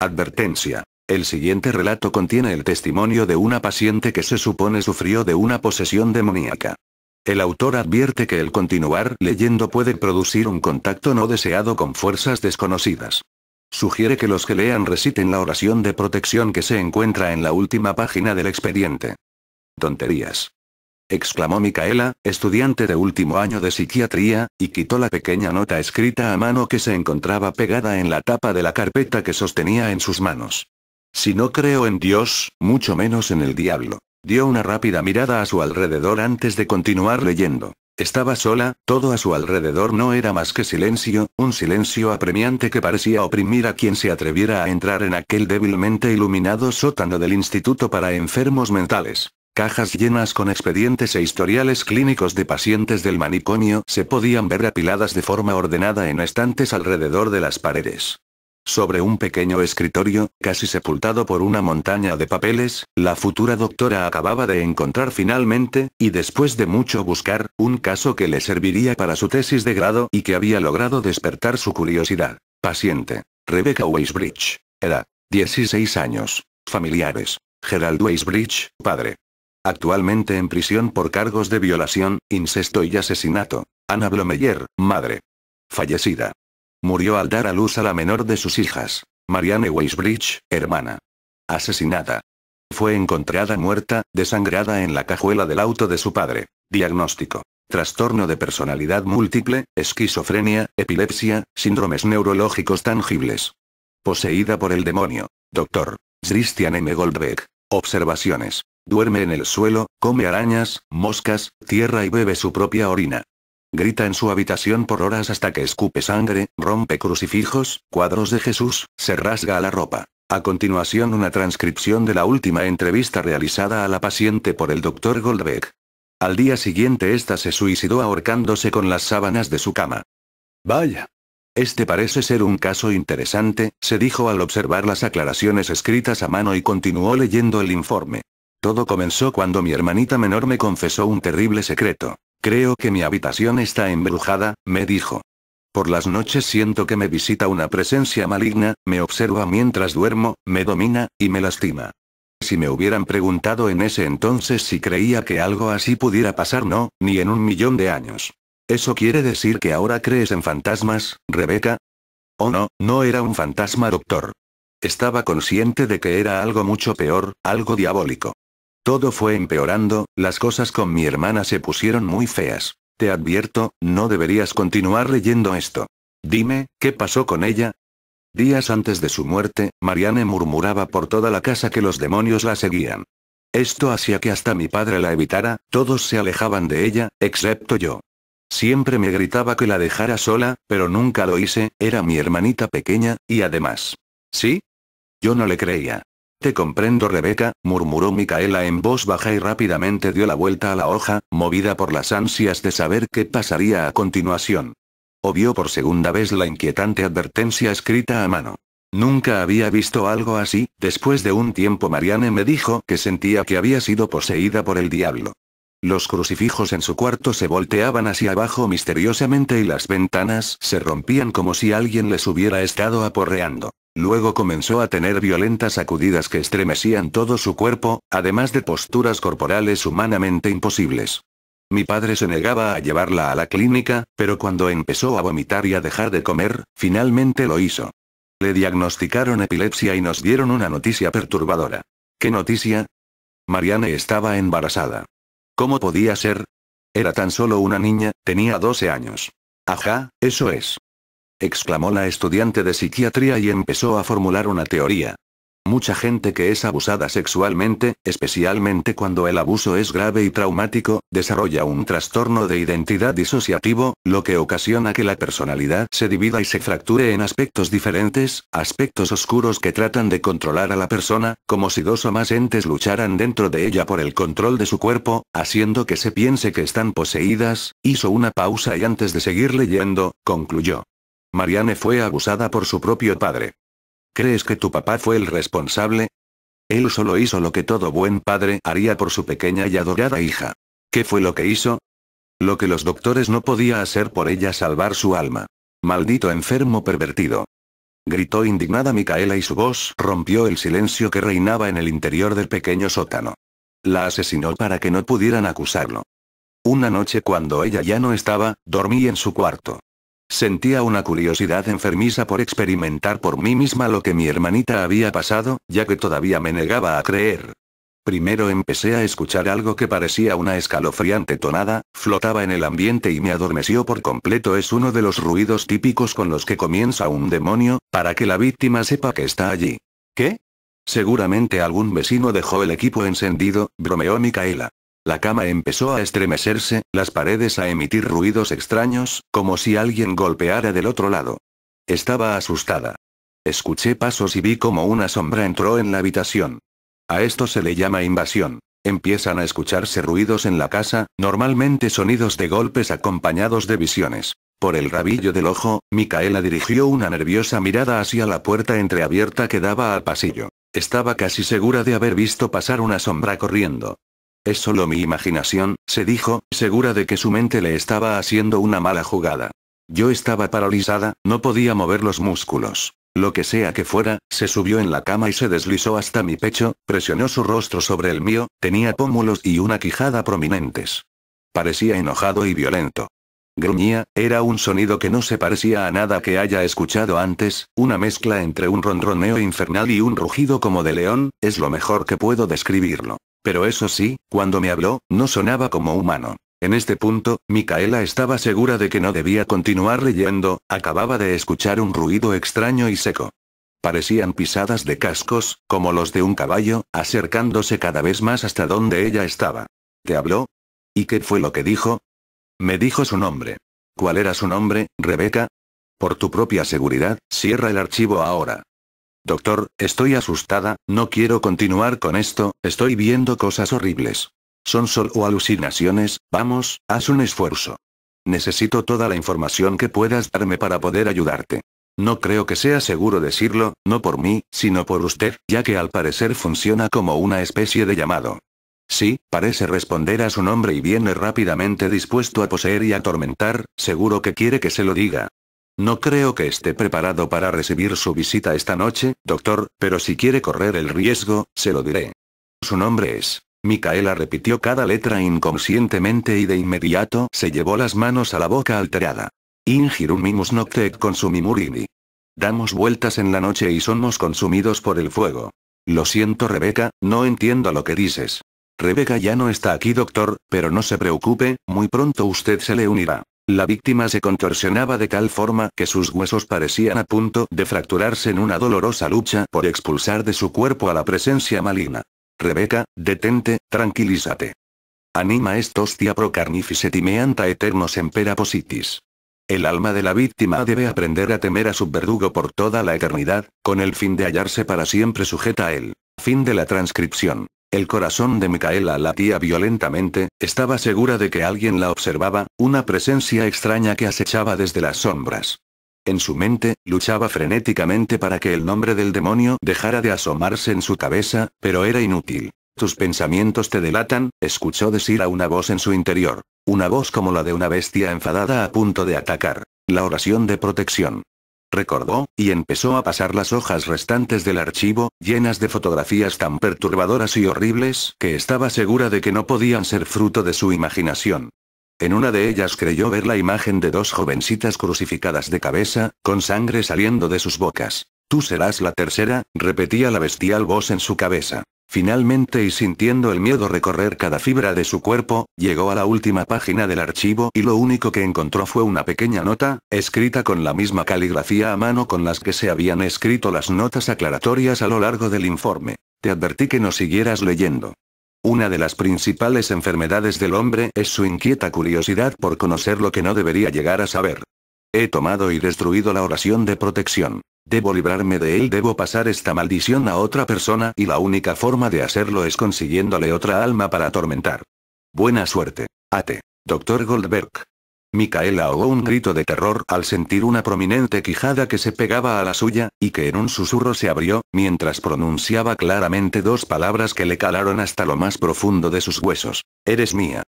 Advertencia. El siguiente relato contiene el testimonio de una paciente que se supone sufrió de una posesión demoníaca. El autor advierte que el continuar leyendo puede producir un contacto no deseado con fuerzas desconocidas. Sugiere que los que lean reciten la oración de protección que se encuentra en la última página del expediente. Tonterías. Exclamó Micaela, estudiante de último año de psiquiatría, y quitó la pequeña nota escrita a mano que se encontraba pegada en la tapa de la carpeta que sostenía en sus manos. Si no creo en Dios, mucho menos en el diablo. Dio una rápida mirada a su alrededor antes de continuar leyendo. Estaba sola, todo a su alrededor no era más que silencio, un silencio apremiante que parecía oprimir a quien se atreviera a entrar en aquel débilmente iluminado sótano del Instituto para Enfermos Mentales. Cajas llenas con expedientes e historiales clínicos de pacientes del manicomio se podían ver apiladas de forma ordenada en estantes alrededor de las paredes. Sobre un pequeño escritorio, casi sepultado por una montaña de papeles, la futura doctora acababa de encontrar finalmente, y después de mucho buscar, un caso que le serviría para su tesis de grado y que había logrado despertar su curiosidad. Paciente. Rebecca Weisbridge. Edad. 16 años. Familiares. Gerald Weisbridge, padre. Actualmente en prisión por cargos de violación, incesto y asesinato. Anna Blomeyer, madre. Fallecida. Murió al dar a luz a la menor de sus hijas. Marianne Weisbridge, hermana. Asesinada. Fue encontrada muerta, desangrada en la cajuela del auto de su padre. Diagnóstico. Trastorno de personalidad múltiple, esquizofrenia, epilepsia, síndromes neurológicos tangibles. Poseída por el demonio. Dr. Christian M. Goldbeck. Observaciones. Duerme en el suelo, come arañas, moscas, tierra y bebe su propia orina. Grita en su habitación por horas hasta que escupe sangre, rompe crucifijos, cuadros de Jesús, se rasga la ropa. A continuación una transcripción de la última entrevista realizada a la paciente por el Dr. Goldbeck. Al día siguiente esta se suicidó ahorcándose con las sábanas de su cama. Vaya. Este parece ser un caso interesante, se dijo al observar las aclaraciones escritas a mano y continuó leyendo el informe. Todo comenzó cuando mi hermanita menor me confesó un terrible secreto. Creo que mi habitación está embrujada, me dijo. Por las noches siento que me visita una presencia maligna, me observa mientras duermo, me domina, y me lastima. Si me hubieran preguntado en ese entonces si creía que algo así pudiera pasar, no, ni en 1.000.000 de años. ¿Eso quiere decir que ahora crees en fantasmas, Rebecca? Oh no, no era un fantasma, doctor. Estaba consciente de que era algo mucho peor, algo diabólico. Todo fue empeorando, las cosas con mi hermana se pusieron muy feas. Te advierto, no deberías continuar leyendo esto. Dime, ¿qué pasó con ella? Días antes de su muerte, Marianne murmuraba por toda la casa que los demonios la seguían. Esto hacía que hasta mi padre la evitara, todos se alejaban de ella, excepto yo. Siempre me gritaba que la dejara sola, pero nunca lo hice, era mi hermanita pequeña, y además. ¿Sí? Yo no le creía. Te comprendo, Rebecca, murmuró Micaela en voz baja y rápidamente dio la vuelta a la hoja, movida por las ansias de saber qué pasaría a continuación. Obvió por segunda vez la inquietante advertencia escrita a mano. Nunca había visto algo así. Después de un tiempo Marianne me dijo que sentía que había sido poseída por el diablo. Los crucifijos en su cuarto se volteaban hacia abajo misteriosamente y las ventanas se rompían como si alguien les hubiera estado aporreando. Luego comenzó a tener violentas sacudidas que estremecían todo su cuerpo, además de posturas corporales humanamente imposibles. Mi padre se negaba a llevarla a la clínica, pero cuando empezó a vomitar y a dejar de comer, finalmente lo hizo. Le diagnosticaron epilepsia y nos dieron una noticia perturbadora. ¿Qué noticia? Marianne estaba embarazada. ¿Cómo podía ser? Era tan solo una niña, tenía 12 años. Ajá, eso es. Exclamó la estudiante de psiquiatría y empezó a formular una teoría. Mucha gente que es abusada sexualmente, especialmente cuando el abuso es grave y traumático, desarrolla un trastorno de identidad disociativo, lo que ocasiona que la personalidad se divida y se fracture en aspectos diferentes, aspectos oscuros que tratan de controlar a la persona, como si dos o más entes lucharan dentro de ella por el control de su cuerpo, haciendo que se piense que están poseídas. Hizo una pausa y antes de seguir leyendo, concluyó. Marianne fue abusada por su propio padre. ¿Crees que tu papá fue el responsable? Él solo hizo lo que todo buen padre haría por su pequeña y adorada hija. ¿Qué fue lo que hizo? Lo que los doctores no podían hacer por ella: salvar su alma. Maldito enfermo pervertido. Gritó indignada Micaela y su voz rompió el silencio que reinaba en el interior del pequeño sótano. La asesinó para que no pudieran acusarlo. Una noche cuando ella ya no estaba, dormí en su cuarto. Sentía una curiosidad enfermiza por experimentar por mí misma lo que mi hermanita había pasado, ya que todavía me negaba a creer. Primero empecé a escuchar algo que parecía una escalofriante tonada, flotaba en el ambiente y me adormeció por completo. Es uno de los ruidos típicos con los que comienza un demonio, para que la víctima sepa que está allí. ¿Qué? Seguramente algún vecino dejó el equipo encendido, bromeó Micaela. La cama empezó a estremecerse, las paredes a emitir ruidos extraños, como si alguien golpeara del otro lado. Estaba asustada. Escuché pasos y vi como una sombra entró en la habitación. A esto se le llama invasión. Empiezan a escucharse ruidos en la casa, normalmente sonidos de golpes acompañados de visiones. Por el rabillo del ojo, Micaela dirigió una nerviosa mirada hacia la puerta entreabierta que daba al pasillo. Estaba casi segura de haber visto pasar una sombra corriendo. Es solo mi imaginación, se dijo, segura de que su mente le estaba haciendo una mala jugada. Yo estaba paralizada, no podía mover los músculos. Lo que sea que fuera, se subió en la cama y se deslizó hasta mi pecho, presionó su rostro sobre el mío, tenía pómulos y una quijada prominentes. Parecía enojado y violento. Gruñía, era un sonido que no se parecía a nada que haya escuchado antes, una mezcla entre un ronroneo infernal y un rugido como de león, es lo mejor que puedo describirlo. Pero eso sí, cuando me habló, no sonaba como humano. En este punto, Micaela estaba segura de que no debía continuar leyendo, acababa de escuchar un ruido extraño y seco. Parecían pisadas de cascos, como los de un caballo, acercándose cada vez más hasta donde ella estaba. ¿Te habló? ¿Y qué fue lo que dijo? Me dijo su nombre. ¿Cuál era su nombre, Rebeca? Por tu propia seguridad, cierra el archivo ahora. Doctor, estoy asustada, no quiero continuar con esto, estoy viendo cosas horribles. Son solo alucinaciones, vamos, haz un esfuerzo. Necesito toda la información que puedas darme para poder ayudarte. No creo que sea seguro decirlo, no por mí, sino por usted, ya que al parecer funciona como una especie de llamado. Sí, parece responder a su nombre y viene rápidamente dispuesto a poseer y atormentar, seguro que quiere que se lo diga. No creo que esté preparado para recibir su visita esta noche, doctor, pero si quiere correr el riesgo, se lo diré. Su nombre es... Micaela repitió cada letra inconscientemente y de inmediato se llevó las manos a la boca alterada. Ingirun mimus nocte consumimurini. Damos vueltas en la noche y somos consumidos por el fuego. Lo siento, Rebeca, no entiendo lo que dices. Rebeca ya no está aquí, doctor, pero no se preocupe, muy pronto usted se le unirá. La víctima se contorsionaba de tal forma que sus huesos parecían a punto de fracturarse en una dolorosa lucha por expulsar de su cuerpo a la presencia maligna. Rebeca, detente, tranquilízate. Anima est hostia pro carnificet meanta eterno sempera positis. El alma de la víctima debe aprender a temer a su verdugo por toda la eternidad, con el fin de hallarse para siempre sujeta a él. Fin de la transcripción. El corazón de Micaela latía violentamente, estaba segura de que alguien la observaba, una presencia extraña que acechaba desde las sombras. En su mente, luchaba frenéticamente para que el nombre del demonio dejara de asomarse en su cabeza, pero era inútil. Tus pensamientos te delatan, escuchó decir a una voz en su interior. Una voz como la de una bestia enfadada a punto de atacar. La oración de protección. Recordó, y empezó a pasar las hojas restantes del archivo, llenas de fotografías tan perturbadoras y horribles, que estaba segura de que no podían ser fruto de su imaginación. En una de ellas creyó ver la imagen de dos jovencitas crucificadas de cabeza, con sangre saliendo de sus bocas. Tú serás la tercera, repetía la bestial voz en su cabeza. Finalmente y sintiendo el miedo recorrer cada fibra de su cuerpo, llegó a la última página del archivo y lo único que encontró fue una pequeña nota, escrita con la misma caligrafía a mano con las que se habían escrito las notas aclaratorias a lo largo del informe. Te advertí que no siguieras leyendo. Una de las principales enfermedades del hombre es su inquieta curiosidad por conocer lo que no debería llegar a saber. He tomado y destruido la oración de protección. Debo librarme de él, debo pasar esta maldición a otra persona y la única forma de hacerlo es consiguiéndole otra alma para atormentar. Buena suerte. Ate. Dr. Goldberg. Micaela ahogó un grito de terror al sentir una prominente quijada que se pegaba a la suya, y que en un susurro se abrió, mientras pronunciaba claramente dos palabras que le calaron hasta lo más profundo de sus huesos. Eres mía.